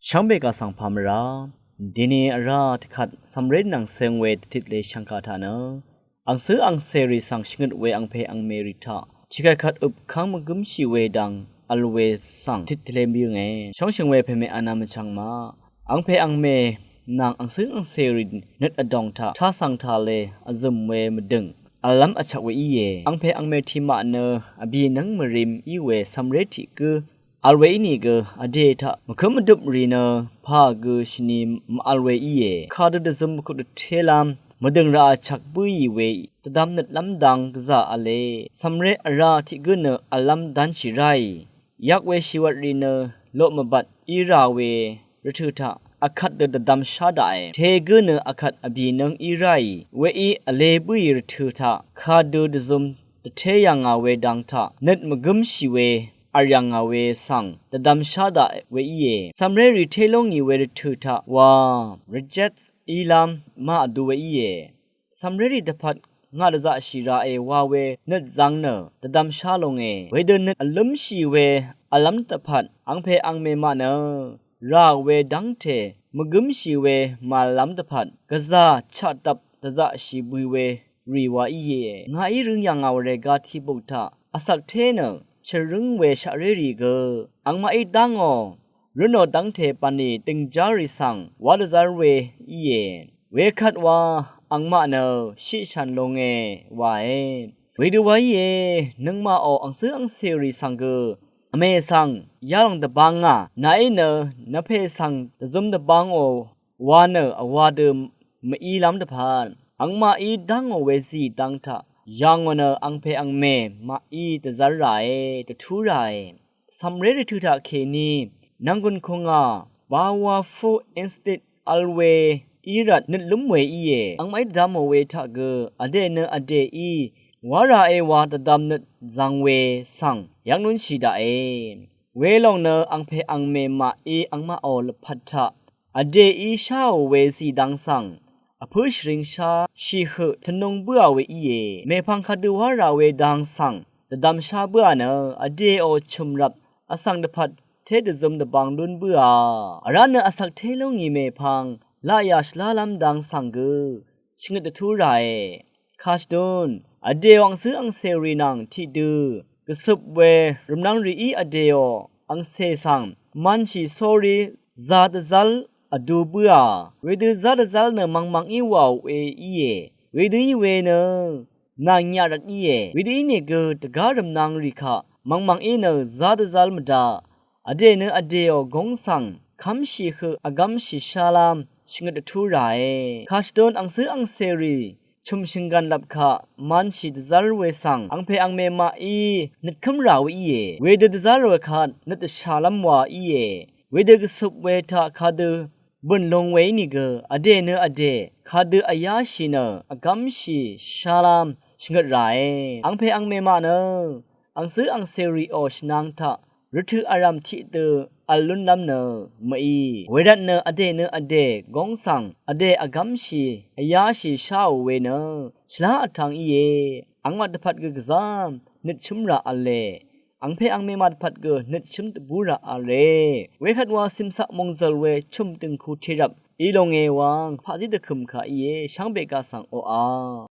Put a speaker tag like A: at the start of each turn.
A: ช่างเบกาสังพามราดินีราที่ขัดสำเร็จนังเซงเวติดเลชังคาธานะอังซื้ออังเซรีสังชิงดเวอังเพอังเมริทาชิกาขัดอุบข้างมกุมชีเวดังอัลเวสังติดเลมบิวเงช่องชิงเวเพเมอนามันชังมาอังเพอังเมนางอังซื้ออังเซรินนึดอดองทาท่าสังทาเลอซึมเวมดึงอัลลัมอชักเวอีเยอังเพอังเมทิมาเนอบีนังมริมอีเวสำเร็จที่คืออัลเวอีนี่ก็อเดทะมคมดุบรีนาพาก็ชนีมอัลเวอีเยคาดดซึมคุดเทลามมดึงราชักบุยเวตดำนัดลำดังกะซาอเลสำเร็จราที่กุนอัลลัมดันชิไรยักเวชิวัดรีนาโลมบัดอีราเวรทุทะอาคัดเดดำชาดายเทกุนอาคัดอบีนังอีไรเวอีอเลบุยรทุทะคาดดซึมเทยังอาเวดังทะนัดมกุมชิเวอายังอาเวสังแต่ดำชาดาเวอีเยสำเร็จรีเทลงอีเวรทุทะว่า reject อีลามมาดูเวอีเยสำเร็จรีดพัดงาดจะชิราเอว่าเวนัดจังเนแต่ดำชาลงเอเวเดินนัดอลัมชีเวอลัมตพัดอังเพอังเมมาเนราเวดังเทมกุมชีเวมาลัมตพัดกะซาชาตับตะจะชีบุยเวรีวาอีเยงาอีรึงยังเอาเรกาที่บุตรอาศักเทเนชรึงเวชะเรรีเกอังมาอีดังอรุโนดังเทปานีติงจาริสังวาดซาเวอีเยเวคัดว่าอังมาเนชิชันลงเอว่าเอเวดูว่าเยนึงมาออังซื้ออังเซรีสังเกอเมสังยาลงตะบังอ่ะนายเนนเพสังตะซุมตะบังโอวาเนอวาเดมมอีลัมตะพานอังมาอีดังโอเวซีดังทะยังวันอังเพอังเมมาอีตะซาไรตะทูไรสำเร็จทุทะเคนีนังกุนคงอาบาวาฟูอินสติอัลเวอีรัดนึดลุมเวอีเยอังไม่ดามเวทะเกอเดเนอเดอีวาราเอวาตะดามนึดจังเวสังยังนุนชีดาเอเวลองเนอังเพอังเมมาอีอังมาออลพัทธะอเดอีชาเวซีดังสังอพุชริงชาชีหทนงเบื่อเวอีเยเมพังคดูวาราเวดังสังแต่ดำชาเบื่อเนอเดโอชุมรับอสังดพัดเทดซมดบังลุนเบื่ออารันเนอสักเทลงีเมพังลายาชลาลัมดังสังเกชิงดทูไรคาชดนอเดวังซื้ออังเซรีนังที่ดูกสุบเวรมนังรีอเดโออังเซสังมันชีโซรีซาดซัลอดูเบื่อเวดูซาดซัลเนมังอีวาวเออีเยเวดูอีเวเนนางญาดัดอีเยเวดูอีเนกตะการมนังริคะมังอีเนซาดซัลมดาอเดเนอเดโอกงสังคำชีคืออากำชีชาลามชิงดทูไรคาชดนอังซื้ออังเซรีชุมชิงกันลับคะมันชีดซาลเวสังอังเพอังเมมาอีนึดคำราวอีเยเวดดซาลเวคัดนึดชาลัมวาอีเยเวดกสุบเวทาคาดบุญลงเวนิกอเดเนอเดคาดอายาชิเนอากำชีชาลามชิงดไรอังเพอังเมมาเนอังซื้ออังเซรีโอชนังทะรทุอารามทิเตอัลลุนนัมเนมีเวดันเนอเดเนอเดกงสังอเดอากำชีอายาชีชาเวเนชลาทังอีเยอังมาดพัดกกซามนิดชุมระอเลอังเพอังเมมาดพัดกนิดชุมตบูระอเลเวขัดว่าซิมสักมงซลเวชุมตึงคูเทรับอีลงเอวังพาซิดคุมขาอีเยช่างเบกาสังโออา